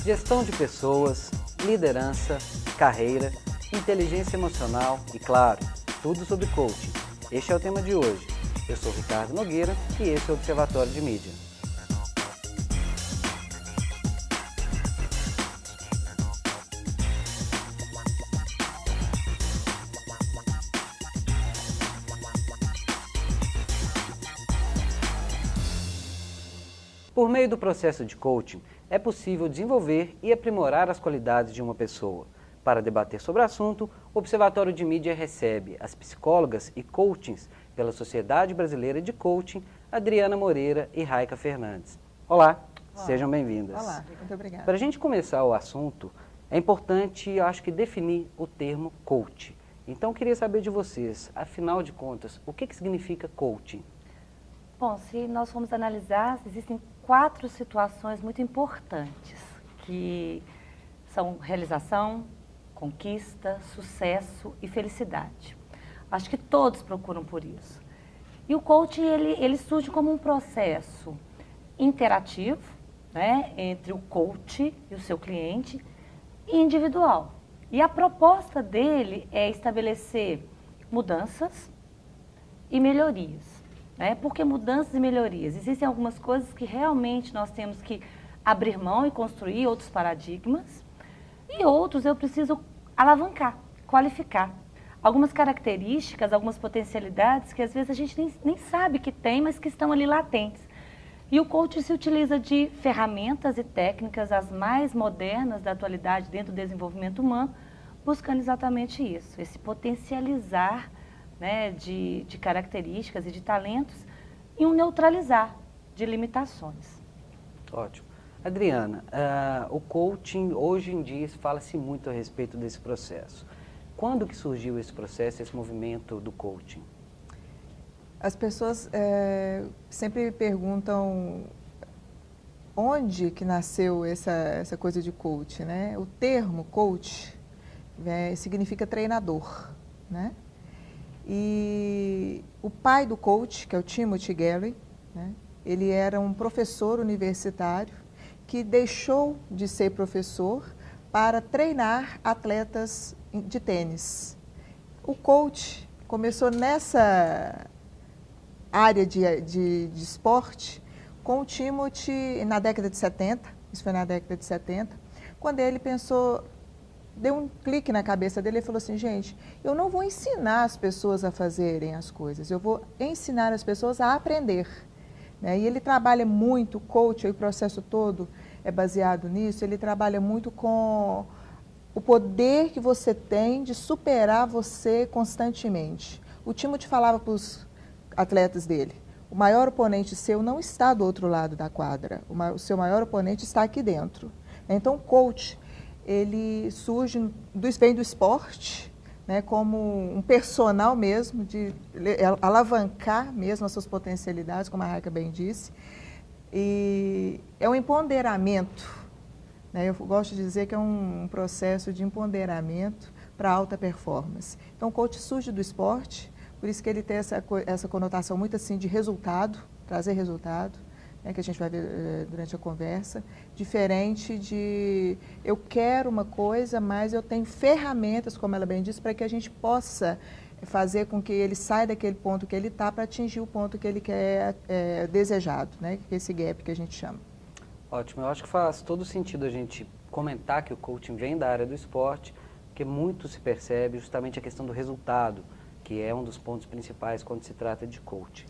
Gestão de pessoas, liderança, carreira, inteligência emocional e, claro, tudo sobre coaching. Este é o tema de hoje. Eu sou Ricardo Nogueira e esse é o Observatório de Mídia. Por meio do processo de coaching, é possível desenvolver e aprimorar as qualidades de uma pessoa. Para debater sobre o assunto, o Observatório de Mídia recebe as psicólogas e coachings pela Sociedade Brasileira de Coaching, Adriana Moreira e Raica Fernandes. Olá, sejam bem-vindas. Olá, muito obrigada. Para a gente começar o assunto, é importante, eu acho que, definir o termo coach. Então, eu queria saber de vocês, afinal de contas, o que significa coaching? Bom, se nós formos analisar, existem 4 situações muito importantes, que são realização, conquista, sucesso e felicidade. Acho que todos procuram por isso. E o coaching, ele surge como um processo interativo, né, entre o coach e o seu cliente, e individual. E a proposta dele é estabelecer mudanças e melhorias. Por que mudanças e melhorias? Existem algumas coisas que realmente nós temos que abrir mão e construir outros paradigmas, e outros eu preciso alavancar, qualificar. Algumas características, algumas potencialidades que às vezes a gente nem sabe que tem, mas que estão ali latentes. E o coaching se utiliza de ferramentas e técnicas as mais modernas da atualidade dentro do desenvolvimento humano, buscando exatamente isso, esse potencializar, né, de características e de talentos e um neutralizar de limitações. Ótimo. Adriana, o coaching, hoje em dia, fala-se muito a respeito desse processo. Quando que surgiu esse processo, esse movimento do coaching? As pessoas sempre perguntam onde que nasceu essa coisa de coach, né? O termo coach significa treinador, né? E o pai do coach, que é o Timothy Galley, né, ele era um professor universitário que deixou de ser professor para treinar atletas de tênis. O coach começou nessa área de esporte com o Timothy na década de 70, isso foi na década de 70, quando ele pensou, deu um clique na cabeça dele e falou assim, gente, eu não vou ensinar as pessoas a fazerem as coisas, eu vou ensinar as pessoas a aprender. E ele trabalha muito, o coach, o processo todo é baseado nisso, ele trabalha muito com o poder que você tem de superar você constantemente. O Timothy falava para os atletas dele, o maior oponente seu não está do outro lado da quadra, o seu maior oponente está aqui dentro. Então, o coach, ele surge, vem do esporte, né, como um personal mesmo, de alavancar mesmo as suas potencialidades, como a Raica bem disse, e é um empoderamento, né, eu gosto de dizer que é um processo de empoderamento para alta performance. Então, o coach surge do esporte, por isso que ele tem essa conotação muito assim de resultado, trazer resultado, que a gente vai ver durante a conversa, diferente de eu quero uma coisa, mas eu tenho ferramentas, como ela bem disse, para que a gente possa fazer com que ele saia daquele ponto que ele está para atingir o ponto que ele quer desejado, né? Esse gap que a gente chama. Ótimo, eu acho que faz todo sentido a gente comentar que o coaching vem da área do esporte, porque muito se percebe justamente a questão do resultado, que é um dos pontos principais quando se trata de coaching.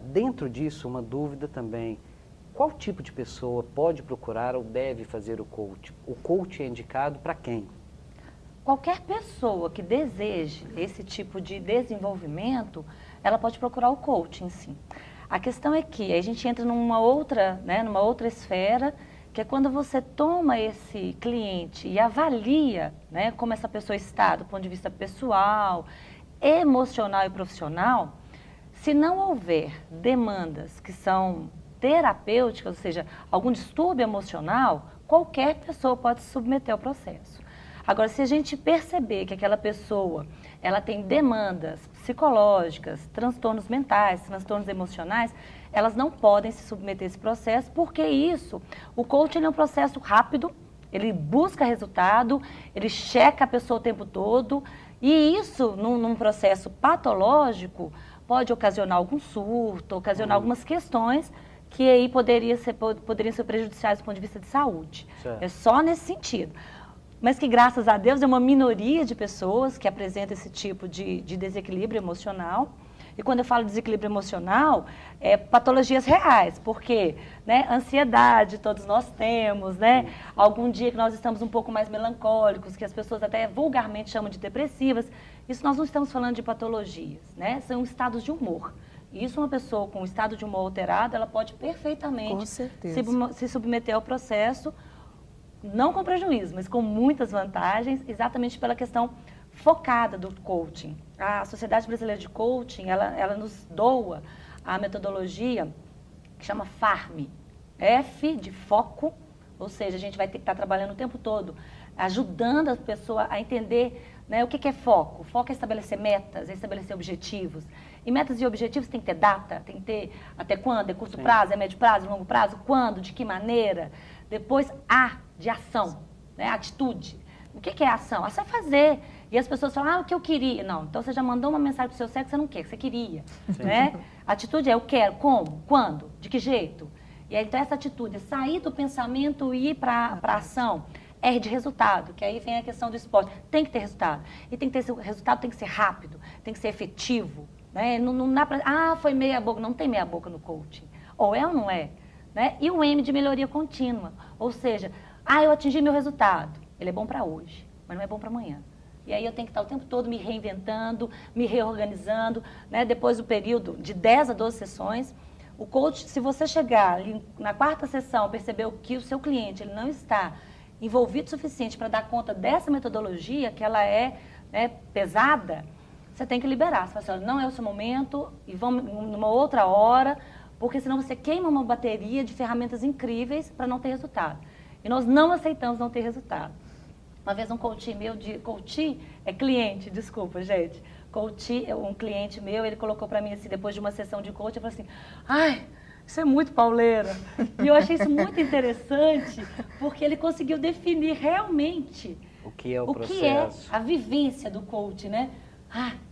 Dentro disso, uma dúvida também, qual tipo de pessoa pode procurar ou deve fazer o coaching? O coaching é indicado para quem? Qualquer pessoa que deseje esse tipo de desenvolvimento, ela pode procurar o coaching, sim. A questão é que a gente entra numa outra esfera, que é quando você toma esse cliente e avalia, né, como essa pessoa está do ponto de vista pessoal, emocional e profissional. Se não houver demandas que são terapêuticas, ou seja, algum distúrbio emocional, qualquer pessoa pode se submeter ao processo. Agora, se a gente perceber que aquela pessoa ela tem demandas psicológicas, transtornos mentais, transtornos emocionais, elas não podem se submeter a esse processo, porque isso, o coaching é um processo rápido, Ele busca resultado, ele checa a pessoa o tempo todo, e isso, num processo patológico, pode ocasionar algum surto, ocasionar algumas questões que aí poderiam ser prejudiciais do ponto de vista de saúde. Certo. É só nesse sentido. Mas que, graças a Deus, é uma minoria de pessoas que apresenta esse tipo de desequilíbrio emocional. E quando eu falo desequilíbrio emocional, é patologias reais, porque, né, ansiedade todos nós temos, né? Algum dia que nós estamos um pouco mais melancólicos, que as pessoas até vulgarmente chamam de depressivas, isso nós não estamos falando de patologias, né? São estados de humor. E isso, uma pessoa com um estado de humor alterado, ela pode perfeitamente se submeter ao processo, não com prejuízo, mas com muitas vantagens, exatamente pela questão focada do coaching. A Sociedade Brasileira de Coaching, ela nos doa a metodologia que chama FARM. F de foco, ou seja, a gente vai ter que estar trabalhando o tempo todo, ajudando a pessoa a entender, né, o que é foco. Foco é estabelecer metas, é estabelecer objetivos. E metas e objetivos tem que ter data, tem que ter até quando, é curto prazo, é médio prazo, longo prazo, quando, de que maneira. Depois, A, de ação, né, atitude. O que é ação? Ação é fazer. E as pessoas falam, o que eu queria. Não, então você já mandou uma mensagem para o seu cérebro que você não quer, que você queria. Né? Atitude é eu quero, como, quando, de que jeito. E aí, então essa atitude é sair do pensamento e ir para a ação. R de resultado, que aí vem a questão do esporte. Tem que ter resultado. E tem que ter resultado, tem que ser rápido, tem que ser efetivo. Né? Não dá para... foi meia boca. Não tem meia boca no coaching. Ou é ou não é. Né? E o M de melhoria contínua. Ou seja, eu atingi meu resultado. Ele é bom para hoje, mas não é bom para amanhã. E aí eu tenho que estar o tempo todo me reinventando, me reorganizando, né? Depois do período de 10 a 12 sessões, o coach, se você chegar ali na quarta sessão, percebeu que o seu cliente ele não está envolvido o suficiente para dar conta dessa metodologia, que ela é, né, pesada, você tem que liberar. Você fala assim, olha, não é o seu momento, e vamos numa outra hora, porque senão você queima uma bateria de ferramentas incríveis para não ter resultado. E nós não aceitamos não ter resultado. Uma vez um coach meu, coach é cliente, desculpa, gente. Coach, um cliente meu, ele colocou para mim assim, depois de uma sessão de coach, ele falou assim, isso é muito pauleira. E eu achei isso muito interessante, porque ele conseguiu definir realmente o que é o processo. Que é a vivência do coach, né?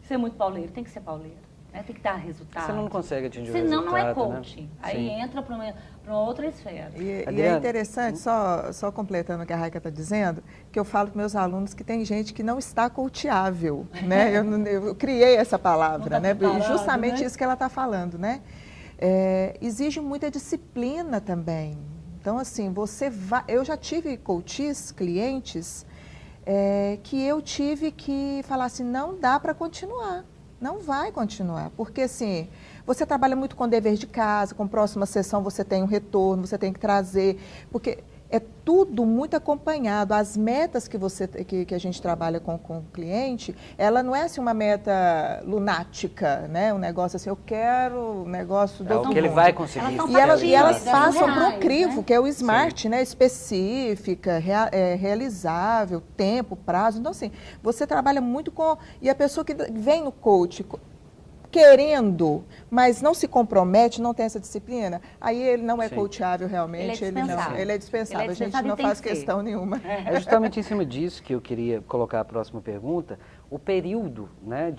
Isso é muito pauleiro, tem que ser pauleiro. Né? Tem que dar resultado. Você não consegue atingir o resultado, senão não é coaching. Né? Aí entra para uma outra esfera. E é interessante, só completando o que a Raica está dizendo, que eu falo com meus alunos que tem gente que não está coachável. Né? Eu criei essa palavra, né? Justamente, né? Isso que ela está falando. Né? Exige muita disciplina também. Então, assim, eu já tive coaches, clientes, que eu tive que falar assim, não dá para continuar. Não vai continuar, porque assim, você trabalha muito com dever de casa, com próxima sessão você tem um retorno, você tem que trazer, porque é tudo muito acompanhado. As metas que a gente trabalha com o cliente, ela não é assim uma meta lunática, né? Um negócio assim, eu quero um negócio do outro mundo. Que ele vai conseguir. E elas passam para o crivo, né? Que é o SMART, né? Específica, realizável, tempo, prazo. Então, assim, você trabalha muito com... E a pessoa que vem no coach querendo, mas não se compromete, não tem essa disciplina, aí ele não é coachável realmente, ele é dispensável, a gente não faz questão nenhuma. É justamente em cima disso que eu queria colocar a próxima pergunta. O período, né,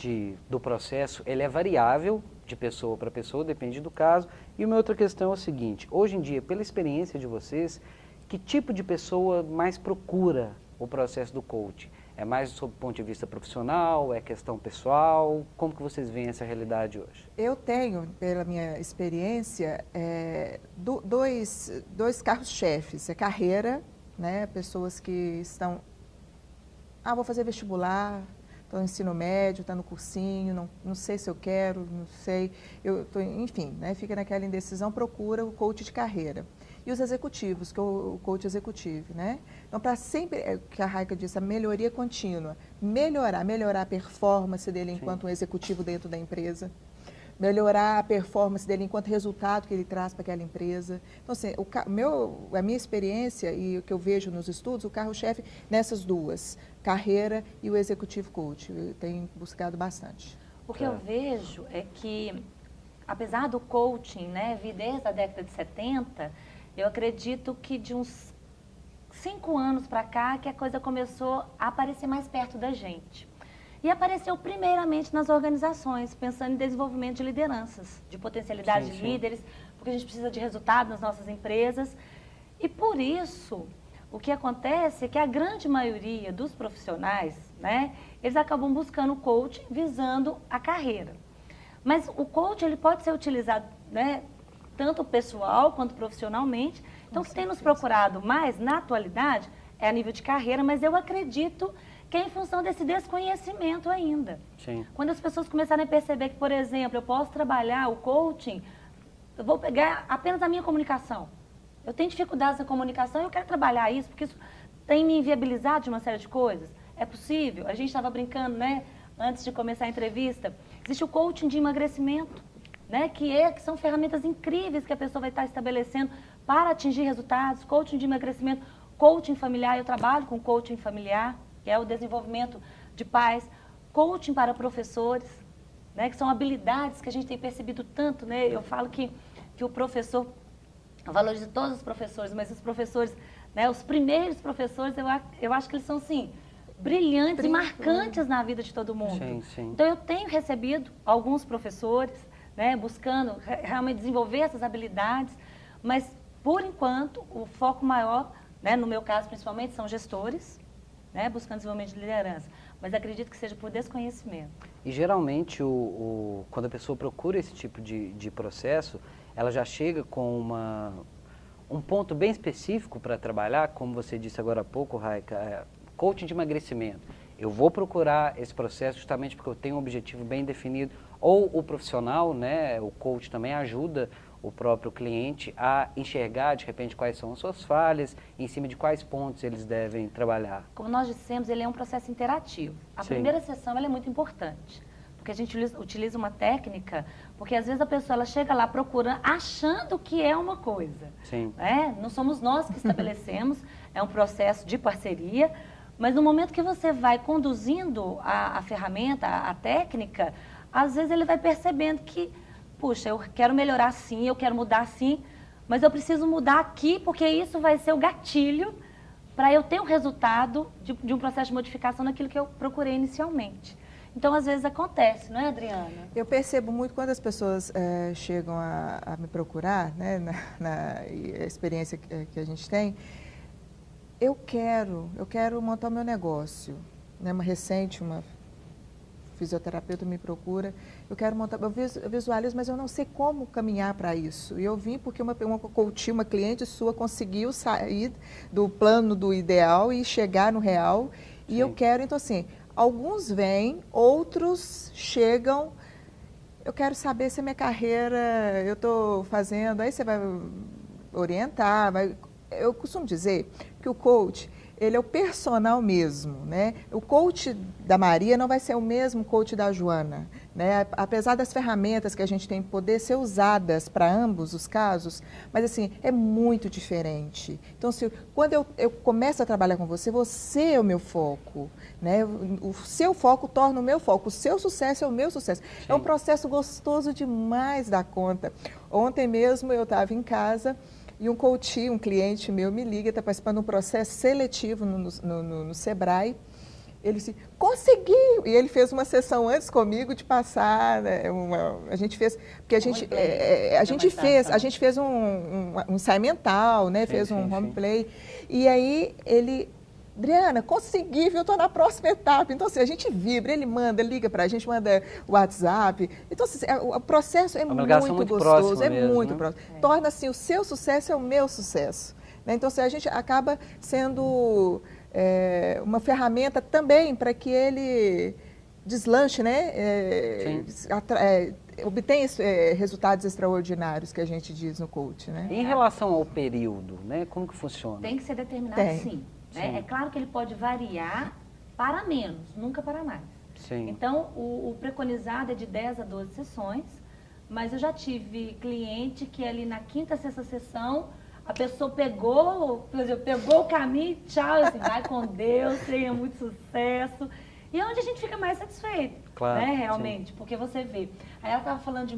do processo, ele é variável de pessoa para pessoa, depende do caso. E uma outra questão é o seguinte, hoje em dia, pela experiência de vocês, que tipo de pessoa mais procura o processo do coaching? É mais sob o ponto de vista profissional, é questão pessoal? Como que vocês veem essa realidade hoje? Eu tenho, pela minha experiência, dois carros-chefes. É carreira, né? Pessoas que estão... vou fazer vestibular, estou no ensino médio, está no cursinho, não sei se eu quero, não sei. Enfim, né? Fica naquela indecisão, procura o coach de carreira. E os executivos, que é o coach executivo, né? Então, para sempre, que a Raica disse, a melhoria contínua, melhorar a performance dele enquanto um executivo dentro da empresa, melhorar a performance dele enquanto resultado que ele traz para aquela empresa. Então, assim, a minha experiência e o que eu vejo nos estudos, o carro-chefe nessas duas, carreira e o executivo coach, eu tenho buscado bastante. O que eu vejo é que, apesar do coaching, né, vir desde a década de 70, eu acredito que de uns 5 anos para cá que a coisa começou a aparecer mais perto da gente. E apareceu primeiramente nas organizações, pensando em desenvolvimento de lideranças, de potencialidade de líderes, porque a gente precisa de resultado nas nossas empresas. E por isso, o que acontece é que a grande maioria dos profissionais, né, eles acabam buscando o coaching visando a carreira. Mas o coaching ele pode ser utilizado, né, tanto pessoal quanto profissionalmente. Então, o que tem nos procurado mais na atualidade é a nível de carreira, mas eu acredito que é em função desse desconhecimento ainda. Sim. Quando as pessoas começarem a perceber que, por exemplo, eu posso trabalhar o coaching, eu vou pegar apenas a minha comunicação. Eu tenho dificuldades na comunicação e eu quero trabalhar isso, porque isso tem me inviabilizado de uma série de coisas. É possível? A gente estava brincando, né, antes de começar a entrevista. Existe o coaching de emagrecimento, né, que são ferramentas incríveis que a pessoa vai estar estabelecendo para atingir resultados. Coaching de emagrecimento, coaching familiar, eu trabalho com coaching familiar, que é o desenvolvimento de pais, coaching para professores, né, que são habilidades que a gente tem percebido tanto, né? Eu falo que o professor, eu valorizo todos os professores, mas os professores, né, os primeiros professores, eu acho que eles são, assim, brilhantes e marcantes na vida de todo mundo. Sim, sim. Então, eu tenho recebido alguns professores, né, buscando realmente desenvolver essas habilidades, mas, por enquanto, o foco maior, né, no meu caso, principalmente, são gestores, né, buscando desenvolvimento de liderança. Mas acredito que seja por desconhecimento. E geralmente, quando a pessoa procura esse tipo de processo, ela já chega com um ponto bem específico para trabalhar, como você disse agora há pouco, Raika, coaching de emagrecimento. Eu vou procurar esse processo justamente porque eu tenho um objetivo bem definido. Ou o profissional, né, o coach também ajuda o próprio cliente a enxergar, de repente, quais são as suas falhas, em cima de quais pontos eles devem trabalhar. Como nós dissemos, ele é um processo interativo. A primeira sessão ela é muito importante, porque a gente utiliza uma técnica, porque às vezes a pessoa ela chega lá procurando, achando que é uma coisa. Sim. Né? Não somos nós que estabelecemos, é um processo de parceria, mas no momento que você vai conduzindo a ferramenta, a técnica, às vezes ele vai percebendo que, puxa, eu quero melhorar sim, eu quero mudar sim, mas eu preciso mudar aqui porque isso vai ser o gatilho para eu ter um resultado de um processo de modificação naquilo que eu procurei inicialmente. Então, às vezes acontece, não é, Adriana? Eu percebo muito quando as pessoas chegam a me procurar, né, na experiência que a gente tem, eu quero montar o meu negócio. Né, uma fisioterapeuta me procura, eu quero montar, eu visualizo, mas eu não sei como caminhar para isso. E eu vim porque uma cliente sua conseguiu sair do plano do ideal e chegar no real. E eu quero, então assim, alguns vêm, outros chegam, eu quero saber se a minha carreira, eu estou fazendo, aí você vai orientar, eu costumo dizer que o coach, ele é o personal mesmo, né? O coach da Maria não vai ser o mesmo coach da Joana, né? Apesar das ferramentas que a gente tem poder ser usadas para ambos os casos, mas assim, é muito diferente. Então, quando eu começo a trabalhar com você, você é o meu foco, né? O seu foco torna o meu foco, o seu sucesso é o meu sucesso. Sim. É um processo gostoso demais da conta. Ontem mesmo eu estava em casa, e um cliente meu me liga, está participando de um processo seletivo no Sebrae. Ele disse, conseguiu! E ele fez uma sessão antes comigo de passar, né, a gente fez, porque a gente fez um ensaio mental, né, fez um roleplay. E aí ele, Adriana, consegui, viu? Estou na próxima etapa. Então, assim, a gente vibra, ele manda, liga para a gente, manda o WhatsApp. Então, assim, o processo é muito gostoso, é muito próximo. Torna, assim, o seu sucesso é o meu sucesso. Né? Então, assim, a gente acaba sendo uma ferramenta também para que ele deslanche, né? Obtém resultados extraordinários que a gente diz no coach, né? Em relação ao período, né? Como que funciona? Tem que ser determinado, sim. Né? É claro que ele pode variar para menos, nunca para mais. Sim. Então, o preconizado é de 10 a 12 sessões, mas eu já tive cliente que ali na quinta, sexta sessão, a pessoa pegou o caminho, tchau, assim, vai com Deus, tenha muito sucesso. E é onde a gente fica mais satisfeito, claro, né, realmente, sim. Porque você vê. Aí ela estava falando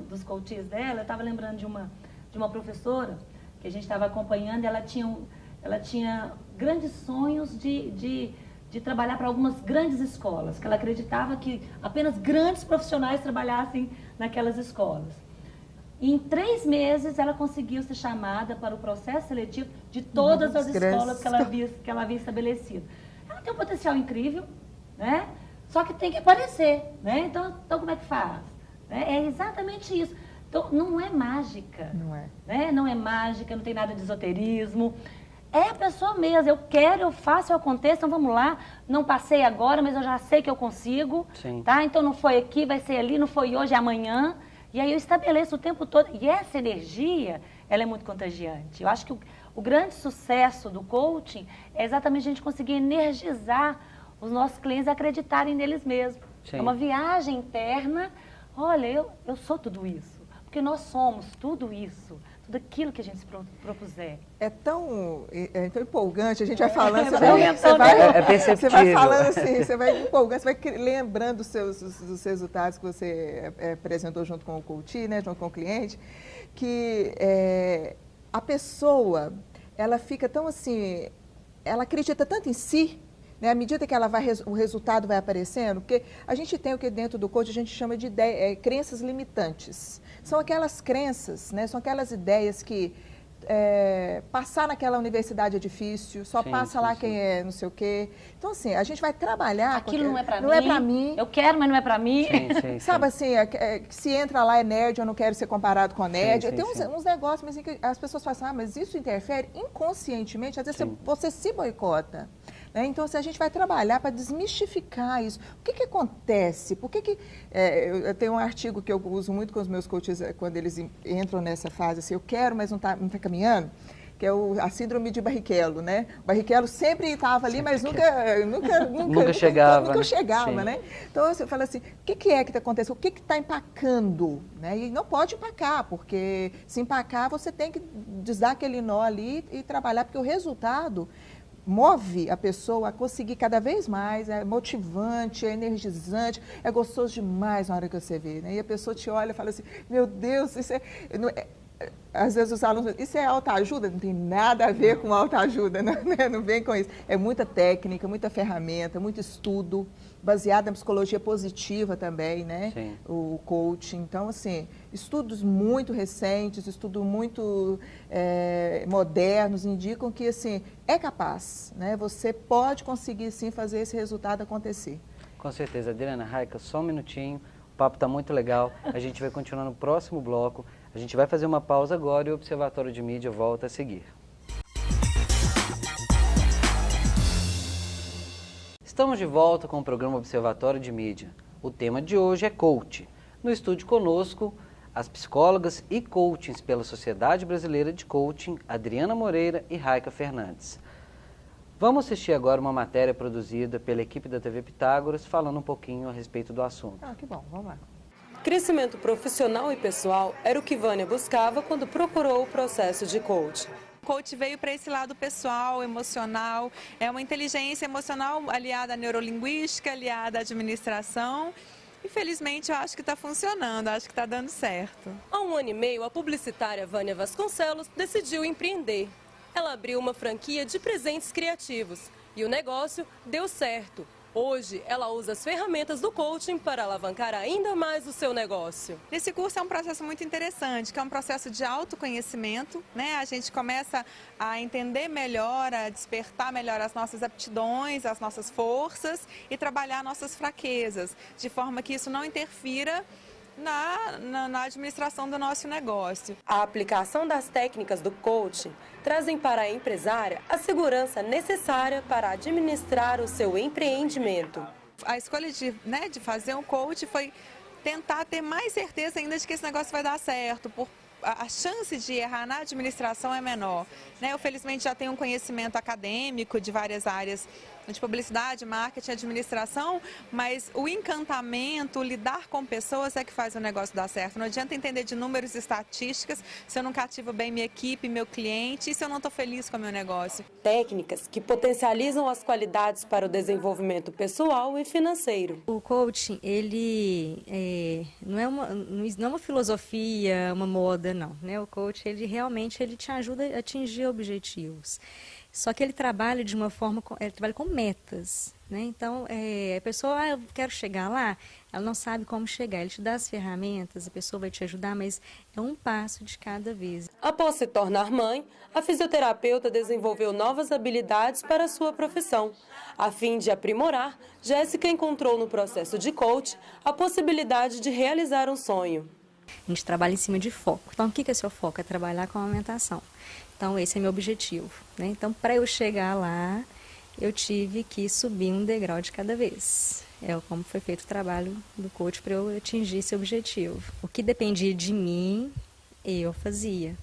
dos coaches dela, eu estava lembrando de uma professora que a gente estava acompanhando, ela tinha ela tinha grandes sonhos de trabalhar para algumas grandes escolas, que ela acreditava que apenas grandes profissionais trabalhassem naquelas escolas. E em 3 meses ela conseguiu ser chamada para o processo seletivo de todas as escolas que ela havia estabelecido. Ela tem um potencial incrível, né? Só que tem que aparecer, né? Então como é que faz? É exatamente isso. Então, não é mágica. Não é. Né? Não é mágica, não tem nada de esoterismo. É a pessoa mesmo. Eu quero, eu faço, eu aconteço, então vamos lá. Não passei agora, mas eu já sei que eu consigo. Sim. Tá? Então não foi aqui, vai ser ali, não foi hoje, é amanhã. E aí eu estabeleço o tempo todo. E essa energia, ela é muito contagiante. Eu acho que o grande sucesso do coaching é exatamente a gente conseguir energizar os nossos clientes a acreditarem neles mesmos. Sim. É uma viagem interna. Olha, eu sou tudo isso. Porque nós somos tudo isso, tudo aquilo que a gente se propuser. É tão empolgante, a gente vai falando, é perceptível. Você vai falando assim, você vai empolgando, você vai lembrando os resultados que você apresentou junto com o coach, né, junto com o cliente, que a pessoa, ela fica tão assim, ela acredita tanto em si, né, à medida que o resultado vai aparecendo, porque a gente tem o que dentro do coach a gente chama de crenças limitantes. São aquelas crenças, né, são aquelas ideias que passar naquela universidade é difícil, só passa lá quem é não sei o quê. Então, assim, a gente vai trabalhar... Aquilo não é para mim. Não é para mim. Eu quero, mas não é para mim. Sabe assim, se entra lá é nerd, eu não quero ser comparado com nerd. Tem uns negócios mas, que as pessoas falam assim, mas isso interfere inconscientemente, às vezes você se boicota. Né? Então, assim, a gente vai trabalhar para desmistificar isso. O que acontece? Por que eu tenho um artigo que eu uso muito com os meus coaches quando eles entram nessa fase, assim, eu quero, mas não tá caminhando, que é a síndrome de Barrichello, né? O Barrichello sempre estava ali, mas nunca chegava, né? Então, você fala assim, o que é que está acontecendo? O que está empacando? Né? E não pode empacar, porque se empacar, você tem que desdar aquele nó ali e trabalhar, porque o resultado move a pessoa a conseguir cada vez mais, é motivante, é energizante, é gostoso demais na hora que você vê, né? E a pessoa te olha e fala assim, meu Deus, isso às vezes os alunos, isso é autoajuda? Não tem nada a ver com autoajuda, não vem com isso. É muita técnica, muita ferramenta, muito estudo, baseado na psicologia positiva também, né? Sim. O coaching. Então, assim, estudos muito recentes, estudos muito modernos indicam que, assim, é capaz, né? Você pode conseguir, sim, fazer esse resultado acontecer. Com certeza. Adriana, Raika, só um minutinho. O papo está muito legal. A gente vai continuar no próximo bloco. A gente vai fazer uma pausa agora e o Observatório de Mídia volta a seguir. Estamos de volta com o programa Observatório de Mídia. O tema de hoje é coach. No estúdio conosco, as psicólogas e coachings pela Sociedade Brasileira de Coaching, Adriana Moreira e Raika Fernandes. Vamos assistir agora uma matéria produzida pela equipe da TV Pitágoras, falando um pouquinho a respeito do assunto. Ah, que bom, vamos lá. Crescimento profissional e pessoal era o que Vânia buscava quando procurou o processo de coaching. O coach veio para esse lado pessoal, emocional, é uma inteligência emocional aliada à neurolinguística, aliada à administração. Infelizmente, eu acho que está funcionando, acho que está dando certo. Há 1 ano e meio, a publicitária Vânia Vasconcelos decidiu empreender. Ela abriu uma franquia de presentes criativos e o negócio deu certo. Hoje, ela usa as ferramentas do coaching para alavancar ainda mais o seu negócio. Esse curso é um processo muito interessante, que é um processo de autoconhecimento, né? A gente começa a entender melhor, a despertar melhor as nossas aptidões, as nossas forças e trabalhar nossas fraquezas, de forma que isso não interfira na administração do nosso negócio. A aplicação das técnicas do coaching trazem para a empresária a segurança necessária para administrar o seu empreendimento. A escolha de fazer um coach foi tentar ter mais certeza ainda de que esse negócio vai dar certo, a chance de errar na administração é menor. Eu, felizmente, já tenho um conhecimento acadêmico de várias áreas de publicidade, marketing, administração, mas o encantamento, lidar com pessoas é que faz o negócio dar certo. Não adianta entender de números e estatísticas se eu não cativo bem minha equipe, meu cliente e se eu não estou feliz com o meu negócio. Técnicas que potencializam as qualidades para o desenvolvimento pessoal e financeiro. O coaching, ele não é uma filosofia, uma moda. ajuda, não, né? O coach, ele realmente te ajuda a atingir objetivos. Só que ele trabalha de uma forma, ele trabalha com metas, né? Então, a pessoa, eu quero chegar lá, ela não sabe como chegar. Ele te dá as ferramentas, a pessoa vai te ajudar, mas é um passo de cada vez. Após se tornar mãe, a fisioterapeuta desenvolveu novas habilidades para a sua profissão. A fim de aprimorar, Jéssica encontrou no processo de coach a possibilidade de realizar um sonho. A gente trabalha em cima de foco. Então, o que é seu foco? É trabalhar com a amamentação. Então, esse é meu objetivo, né? Então, para eu chegar lá, eu tive que subir um degrau de cada vez. É como foi feito o trabalho do coach para eu atingir esse objetivo. O que dependia de mim, eu fazia.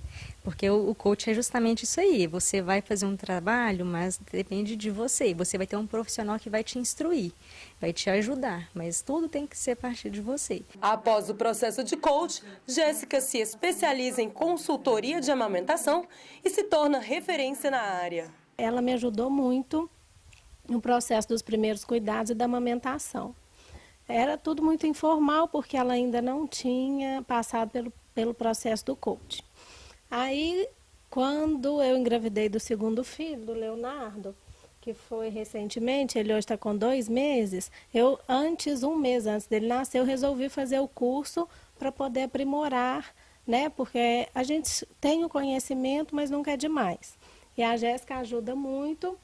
Porque o coach é justamente isso aí. Você vai fazer um trabalho, mas depende de você. Você vai ter um profissional que vai te instruir, vai te ajudar, mas tudo tem que ser a partir de você. Após o processo de coach, Jéssica se especializa em consultoria de amamentação e se torna referência na área. Ela me ajudou muito no processo dos primeiros cuidados e da amamentação. Era tudo muito informal, porque ela ainda não tinha passado pelo processo do coach. Aí, quando eu engravidei do segundo filho, do Leonardo, que foi recentemente, ele hoje está com 2 meses, um mês antes dele nascer, eu resolvi fazer o curso para poder aprimorar, né? Porque a gente tem o conhecimento, mas nunca é demais. E a Jéssica ajuda muito.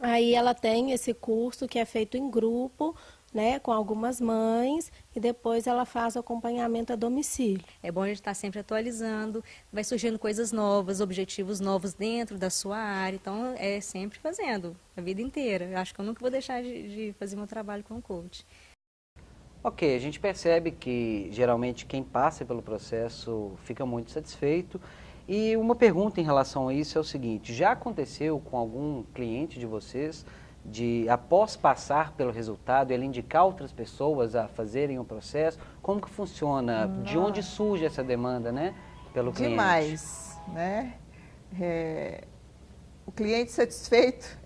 Aí ela tem esse curso que é feito em grupo, né, com algumas mães, e depois ela faz o acompanhamento a domicílio. É bom a gente estar sempre atualizando, vai surgindo coisas novas, objetivos novos dentro da sua área, então é sempre fazendo, a vida inteira. Eu acho que eu nunca vou deixar de fazer meu trabalho com o coach. Ok, a gente percebe que geralmente quem passa pelo processo fica muito satisfeito. E uma pergunta em relação a isso é o seguinte: já aconteceu com algum cliente de vocês de, após passar pelo resultado, ele indicar outras pessoas a fazerem o processo? Como que funciona? De onde surge essa demanda, né, pelo cliente? Demais, né? O cliente satisfeito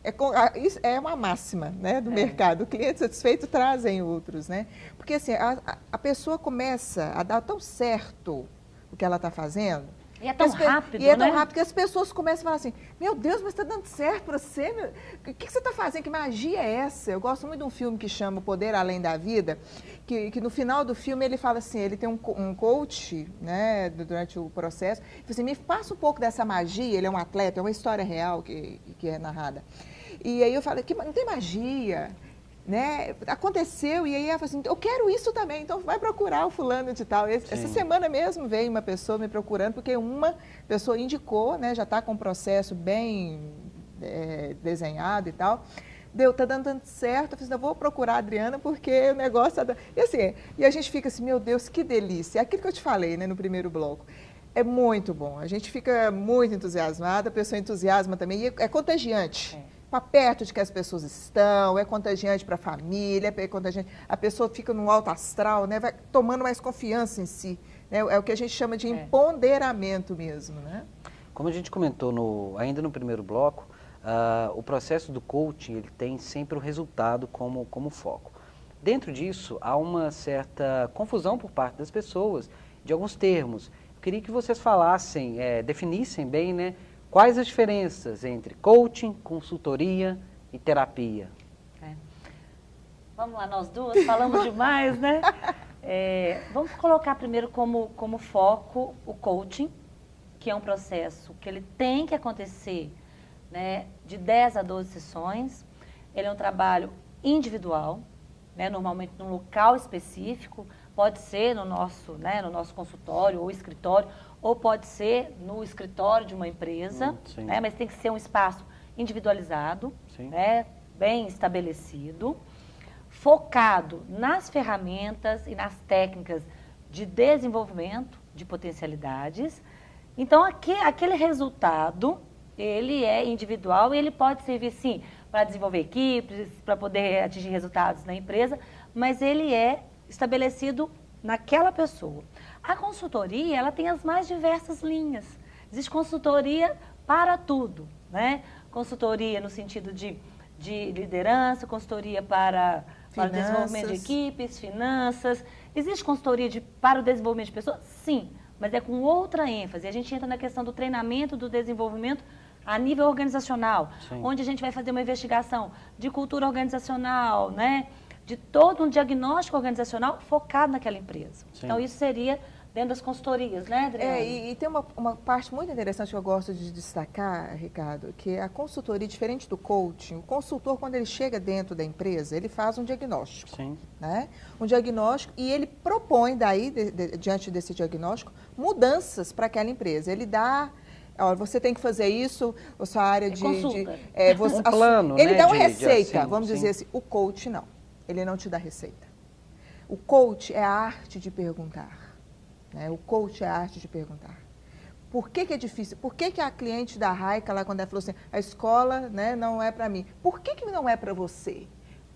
é uma máxima, né, do mercado. O cliente satisfeito trazem outros, né? Porque assim, a pessoa começa a dar tão certo o que ela está fazendo. E é tão rápido, E é tão né? rápido que as pessoas começam a falar assim: meu Deus, mas está dando certo para você? O que você está fazendo? Que magia é essa? Eu gosto muito de um filme que chama O Poder Além da Vida, que no final do filme ele fala assim, ele tem um coach, né, durante o processo, ele fala assim: me passa um pouco dessa magia. Ele é um atleta, é uma história real que é narrada. E aí eu falo: não tem magia, né? Aconteceu, e aí ela falou assim: eu quero isso também, então vai procurar o fulano de tal. Essa semana mesmo veio uma pessoa me procurando, porque uma pessoa indicou, né, já está com um processo bem desenhado e tal. Tá dando tanto certo, eu falei assim: eu vou procurar a Adriana, porque o negócio... E assim, e a gente fica assim: meu Deus, que delícia. É aquilo que eu te falei, né, no primeiro bloco. É muito bom, a gente fica muito entusiasmada, a pessoa entusiasma também, e é contagiante. Para perto de que as pessoas estão, é contagiante para a família, é contagiante, a pessoa fica num alto astral, né, vai tomando mais confiança em si, né, é o que a gente chama de empoderamento mesmo, né? Como a gente comentou ainda no primeiro bloco, o processo do coaching, ele tem sempre o resultado como foco. Dentro disso, há uma certa confusão por parte das pessoas de alguns termos. Eu queria que vocês falassem, definissem bem, né, quais as diferenças entre coaching, consultoria e terapia. Vamos lá, nós duas falamos demais, né? Vamos colocar primeiro como foco o coaching, que é um processo que ele tem que acontecer, né, de 10 a 12 sessões. Ele é um trabalho individual, né, normalmente num local específico, pode ser no nosso consultório ou escritório, ou pode ser no escritório de uma empresa, né, mas tem que ser um espaço individualizado, né, bem estabelecido, focado nas ferramentas e nas técnicas de desenvolvimento de potencialidades. Então, aquele resultado, ele é individual e ele pode servir, sim, para desenvolver equipes, para poder atingir resultados na empresa, mas ele é estabelecido naquela pessoa. A consultoria, ela tem as mais diversas linhas. Existe consultoria para tudo, né? Consultoria no sentido de liderança, consultoria para o desenvolvimento de equipes, finanças. Existe consultoria para o desenvolvimento de pessoas? Sim, mas é com outra ênfase. A gente entra na questão do treinamento, do desenvolvimento a nível organizacional, Sim. onde a gente vai fazer uma investigação de cultura organizacional, né? De todo um diagnóstico organizacional focado naquela empresa. Sim. Então, isso seria dentro das consultorias, né, Adriana? E tem uma parte muito interessante que eu gosto de destacar, Ricardo, que a consultoria, diferente do coaching, o consultor, quando ele chega dentro da empresa, ele faz um diagnóstico. Sim. Né? Um diagnóstico e ele propõe, daí, diante desse diagnóstico, mudanças para aquela empresa. Ele dá... Olha, você tem que fazer isso, a sua área de... consulta. Um plano, ele né, dá uma de receita, ação, vamos sim. dizer assim. O coach, não. Ele não te dá receita. O coach é a arte de perguntar. Né? O coach é a arte de perguntar. Por que é difícil? Por que a cliente da Raika, lá quando ela falou assim, a escola, né, não é para mim? Por que não é para você?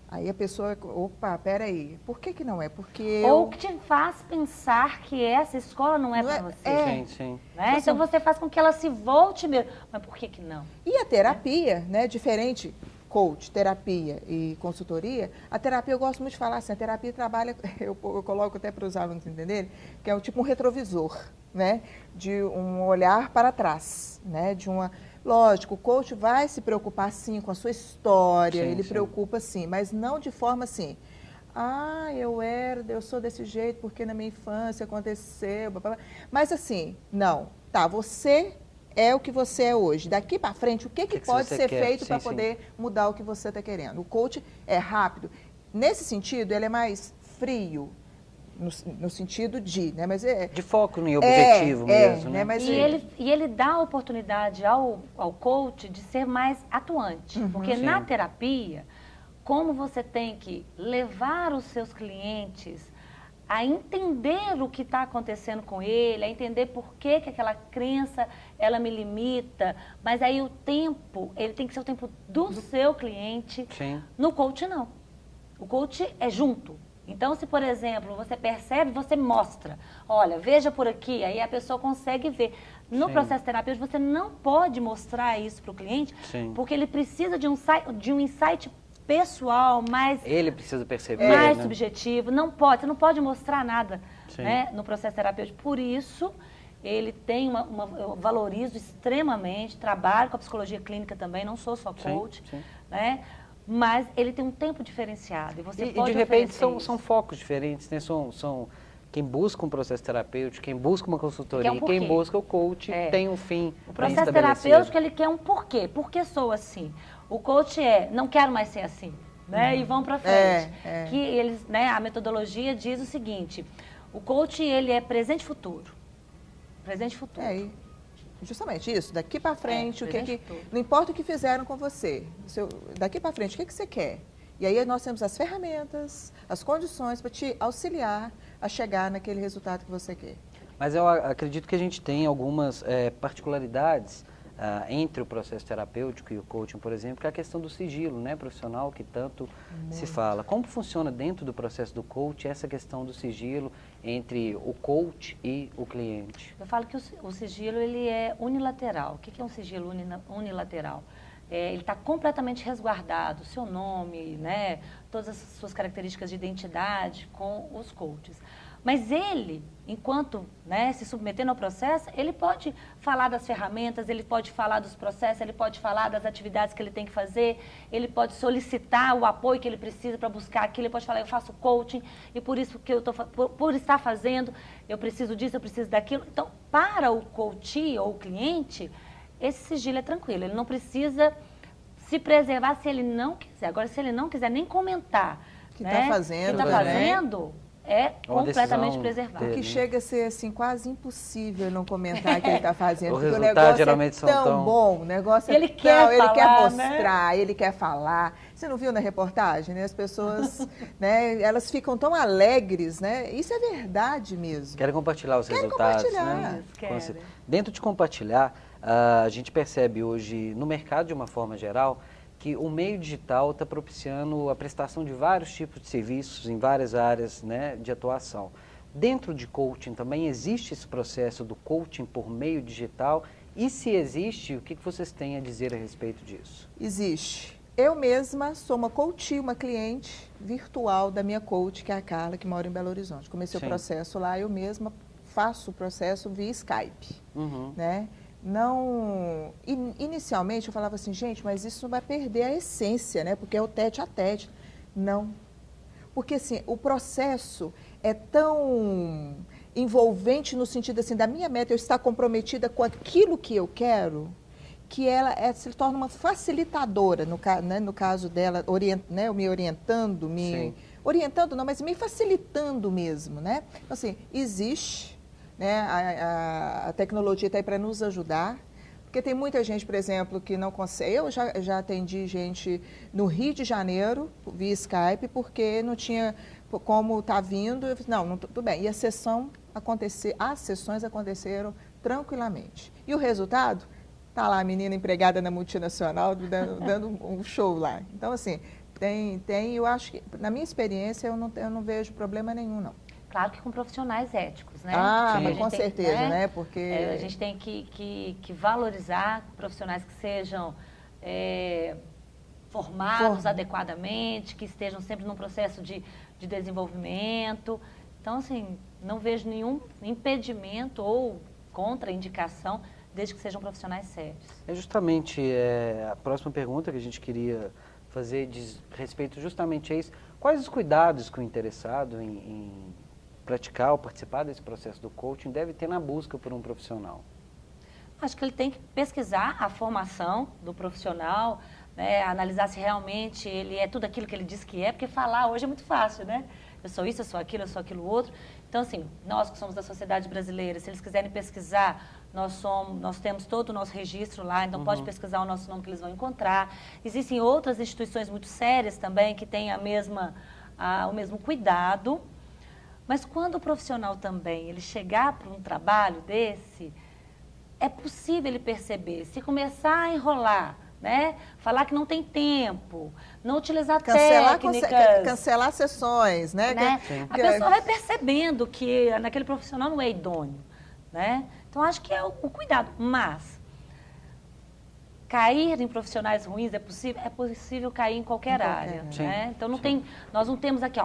Aí a pessoa, opa, peraí, por que não é? Porque Ou que te faz pensar que essa escola não é para você. Sim, sim. Né? Então você faz com que ela se volte mesmo. Mas por que não? E a terapia, né, diferente, coach, terapia e consultoria, a terapia eu gosto muito de falar assim, a terapia trabalha, eu coloco até para os alunos entenderem, que é tipo um retrovisor, né, de um olhar para trás, né, de uma... Lógico, o coach vai se preocupar sim com a sua história, Sim, ele sim. preocupa sim, mas não de forma assim, ah, eu sou desse jeito porque na minha infância aconteceu, blá, blá, blá. Mas assim, não, tá, você é o que você é hoje. Daqui para frente, o que pode você ser quer? feito Sim, para sim. poder mudar o que você está querendo? O coach é rápido. Nesse sentido, ele é mais frio, no sentido de, né? Mas De foco em objetivo mesmo, né? Mas E ele dá a oportunidade ao coach de ser mais atuante. Porque Sim. na terapia, como você tem que levar os seus clientes a entender o que está acontecendo com ele, a entender por que aquela crença ela me limita, mas aí o tempo, ele tem que ser o tempo do seu cliente. Sim. No coach, não. O coach é junto. Então, se, por exemplo, você percebe, você mostra. Olha, veja por aqui, aí a pessoa consegue ver. No Sim. processo terapêutico, você não pode mostrar isso para o cliente, Sim. porque ele precisa de um insight pessoal, mais Ele precisa perceber, mais né? subjetivo. Não pode, você não pode mostrar nada, Sim. né, no processo terapêutico. Por isso, ele tem eu valorizo extremamente, trabalho com a psicologia clínica também, não sou só coach, Sim, sim. né? Mas ele tem um tempo diferenciado. E você E pode de repente oferecer são focos diferentes, né? São quem busca um processo terapêutico, quem busca uma consultoria, Quer um porquê. quem busca o coach tem um fim O bem processo estabelecido. terapêutico, ele quer um porquê. Por que sou assim? O coach não quero mais ser assim, né? E vão para frente. Que eles, né, a metodologia diz o seguinte, o coach, ele é presente e futuro. Presente e futuro. Justamente isso, daqui para frente, presente futuro. não importa o que fizeram com você, daqui para frente, o que você quer? E aí nós temos as ferramentas, as condições para te auxiliar a chegar naquele resultado que você quer. Mas eu acredito que a gente tem algumas particularidades entre o processo terapêutico e o coaching, por exemplo, que é a questão do sigilo, né, profissional, que tanto se fala. Como funciona dentro do processo do coaching essa questão do sigilo entre o coach e o cliente? Eu falo que o sigilo, ele é unilateral. O que é um sigilo unilateral? Ele está completamente resguardado, o seu nome, né, todas as suas características de identidade com os coaches. Mas ele, enquanto, né, se submetendo ao processo, ele pode falar das ferramentas, ele pode falar dos processos, ele pode falar das atividades que ele tem que fazer, ele pode solicitar o apoio que ele precisa para buscar aquilo, ele pode falar, eu faço coaching e por isso que por estar fazendo, eu preciso disso, eu preciso daquilo. Então, para o coach ou o cliente, esse sigilo é tranquilo, ele não precisa se preservar se ele não quiser. Agora, se ele não quiser nem comentar Que está fazendo, que está né? fazendo, é Uma completamente decisão preservado. O que chega a ser assim, quase impossível não comentar o que ele está fazendo, O porque o resultado negócio geralmente é são tão tão- bom, o negócio Ele é quer ele quer falar, mostrar, ele quer falar. Você não viu na reportagem, né? As pessoas, né, elas ficam tão alegres, né? Isso é verdade mesmo. Querem compartilhar os Querem resultados, compartilhar. né? Querem. Dentro de compartilhar, a gente percebe hoje no mercado de uma forma geral que o meio digital está propiciando a prestação de vários tipos de serviços em várias áreas, né, de atuação. Dentro de coaching também existe esse processo do coaching por meio digital e se existe, o que vocês têm a dizer a respeito disso? Existe. Eu mesma sou uma coach, uma cliente virtual da minha coach, que é a Carla, que mora em Belo Horizonte. Comecei Sim. o processo lá, eu mesma faço o processo via Skype, Uhum. né? Não, inicialmente eu falava assim, gente, mas isso não vai perder a essência, né? Porque é o tete a tete. Não. Porque assim, o processo é tão envolvente no sentido assim, da minha meta eu estar comprometida com aquilo que eu quero, que ela se torna uma facilitadora, no caso dela, né, me orientando, orientando não, mas me facilitando mesmo, né? Então, assim, existe, né, a tecnologia está aí para nos ajudar, porque tem muita gente, por exemplo, que não consegue. Eu já atendi gente no Rio de Janeiro, via Skype, porque não tinha como tá vindo. Eu falei, não, tudo bem. E as sessões aconteceram tranquilamente. E o resultado? Tá lá a menina empregada na multinacional dando um show lá. Então, assim, eu acho que, na minha experiência, eu não vejo problema nenhum, não. Claro que com profissionais éticos, né? Ah, mas com certeza, né? Porque a gente tem que valorizar profissionais que sejam formados adequadamente, que estejam sempre num processo de desenvolvimento. Então, assim, não vejo nenhum impedimento ou contraindicação, desde que sejam profissionais sérios. É justamente a próxima pergunta que a gente queria fazer diz respeito justamente a isso. Quais os cuidados que o interessado em praticar ou participar desse processo do coaching deve ter na busca por um profissional? Acho que ele tem que pesquisar a formação do profissional, né, analisar se realmente ele é tudo aquilo que ele diz que é, porque falar hoje é muito fácil, né? Eu sou isso, eu sou aquilo outro. Então, assim, nós que somos da sociedade brasileira, se eles quiserem pesquisar, nós temos todo o nosso registro lá, então pode pesquisar o nosso nome que eles vão encontrar. Existem outras instituições muito sérias também que têm o mesmo cuidado. Mas quando o profissional também ele chegar para um trabalho desse, é possível ele perceber, se começar a enrolar, né? Falar que não tem tempo, não utilizar técnicas. Cancelar sessões, né? A pessoa vai percebendo que naquele profissional não é idôneo, né? Então, acho que é o cuidado. Mas, cair em profissionais ruins é possível cair em qualquer área, né? Então, nós não temos aqui,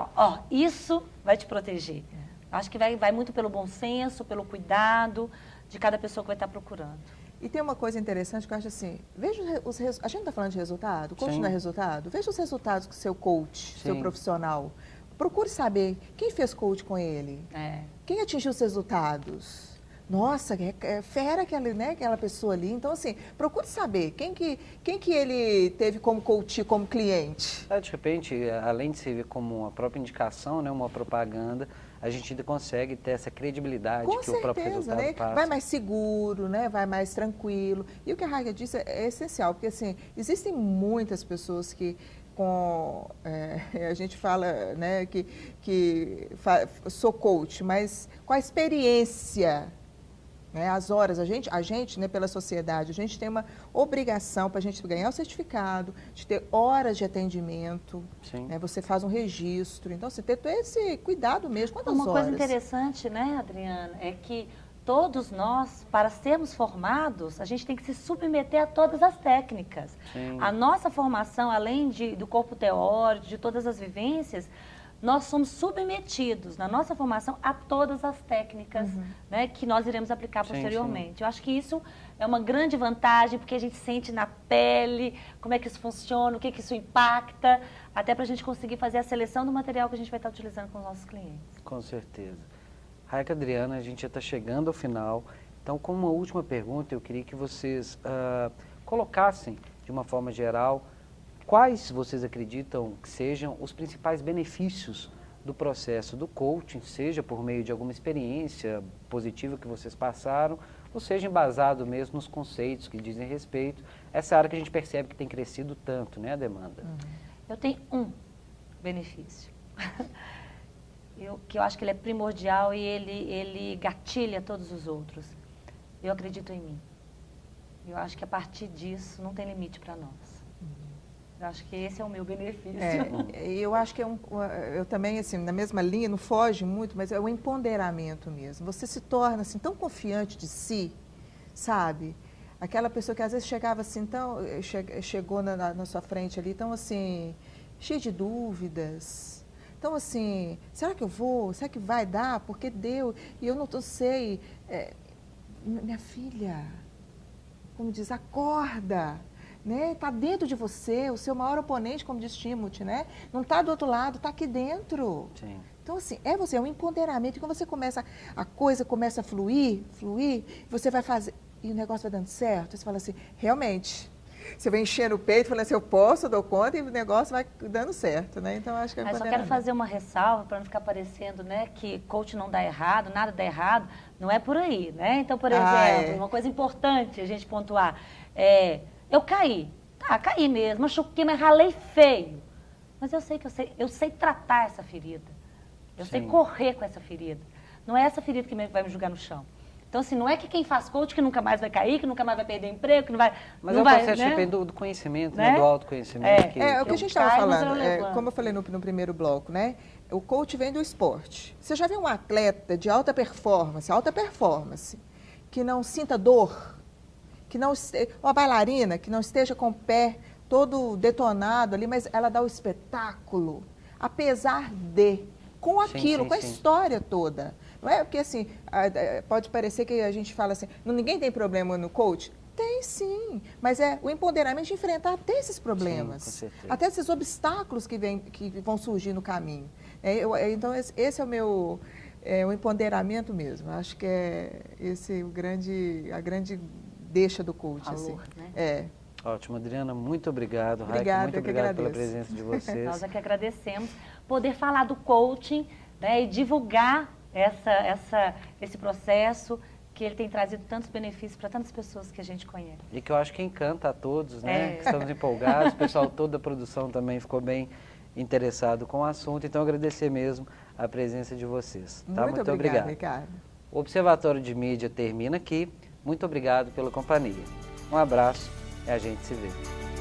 isso vai te proteger. Acho que vai muito pelo bom senso, pelo cuidado de cada pessoa que vai estar procurando. E tem uma coisa interessante que eu acho assim, veja a gente está falando de resultado, coach não é resultado? Veja os resultados que seu coach, seu profissional. Procure saber quem fez coach com ele, quem atingiu os resultados. Nossa, é fera aquela pessoa ali. Então, assim, procure saber quem que ele teve como coach, como cliente. De repente, além de servir como uma própria indicação, né, uma propaganda, a gente ainda consegue ter essa credibilidade que o próprio resultado passa. Vai mais seguro, né? Vai mais tranquilo. E o que a Raiga disse é essencial, porque assim, existem muitas pessoas que a gente fala, né, sou coach, mas com a experiência, né, as horas, a gente, né, pela sociedade, a gente tem uma obrigação para a gente ganhar o certificado, de ter horas de atendimento, né, você faz um registro, então você tem esse cuidado mesmo. Quantas horas? Uma coisa interessante, né, Adriana, é que todos nós, para sermos formados, a gente tem que se submeter a todas as técnicas. A nossa formação, além do corpo teórico, de todas as vivências, nós somos submetidos, na nossa formação, a todas as técnicas, né, que nós iremos aplicar posteriormente. Eu acho que isso é uma grande vantagem, porque a gente sente na pele como é que isso funciona, o que isso impacta, até para a gente conseguir fazer a seleção do material que a gente vai estar utilizando com os nossos clientes. Com certeza. Raica, Adriana, a gente já está chegando ao final. Então, como uma última pergunta, eu queria que vocês colocassem, de uma forma geral, quais vocês acreditam que sejam os principais benefícios do processo do coaching, seja por meio de alguma experiência positiva que vocês passaram, ou seja embasado mesmo nos conceitos que dizem respeito a essa área que a gente percebe que tem crescido tanto, né, a demanda? Eu tenho um benefício, que eu acho que ele é primordial e ele gatilha todos os outros. Eu acredito em mim. Eu acho que a partir disso não tem limite para nós. Eu acho que esse é o meu benefício. Eu acho que eu também, assim, na mesma linha, não foge muito, mas é o empoderamento mesmo. Você se torna, assim, tão confiante de si, sabe? Aquela pessoa que às vezes chegava assim, chegou na sua frente ali, tão assim, cheia de dúvidas, Então, assim, será que eu vou? Será que vai dar? Porque deu. E eu não sei. Minha filha, como diz, acorda. Né? Está dentro de você, o seu maior oponente, como diz Timothy, né? Não está do outro lado, está aqui dentro. Sim. Então, assim, é um empoderamento. E quando você começa, a coisa começa a fluir, você vai fazer, e o negócio vai dando certo, você fala assim, realmente, você vai enchendo o peito, falando assim, eu posso, eu dou conta, e o negócio vai dando certo, né? Então, acho que é Mas só quero fazer uma ressalva, para não ficar parecendo, né, que coach não dá errado, nada dá errado, não é por aí, né? Então, por exemplo, uma coisa importante a gente pontuar, eu caí, caí mesmo, machuquei, mas ralei feio. Mas eu sei tratar essa ferida. Eu sei correr com essa ferida. Não é essa ferida que vai me jogar no chão. Então, assim, não é que quem faz coach que nunca mais vai cair, que nunca mais vai perder emprego, que não vai... Mas não é o vai, processo né? do conhecimento, né? Do autoconhecimento. É o que a gente estava falando, levanto. como eu falei no primeiro bloco, né? O coach vem do esporte. Você já viu um atleta de alta performance, que não sinta dor, uma bailarina que não esteja com o pé todo detonado ali, mas ela dá o espetáculo, apesar de, com aquilo, com a história toda. Não é porque, assim, pode parecer que a gente fala assim, ninguém tem problema no coach? Tem sim, mas é o empoderamento de enfrentar até esses problemas, Sim, com certeza. até esses obstáculos que vão surgir no caminho. Então, esse é o empoderamento mesmo. Acho que é esse a grande deixa do coach. Valor, assim. né? Ótimo, Adriana, muito obrigado. Obrigada, Raik, muito obrigado pela presença de vocês. Nós é que agradecemos poder falar do coaching, né, e divulgar esse processo que ele tem trazido tantos benefícios para tantas pessoas que a gente conhece. E que eu acho que encanta a todos, né? Estamos empolgados, o pessoal todo da produção também ficou bem interessado com o assunto, então agradecer mesmo a presença de vocês. Tá? Muito obrigado, Ricardo. O Observatório de Mídia termina aqui. Muito obrigado pela companhia. Um abraço e a gente se vê.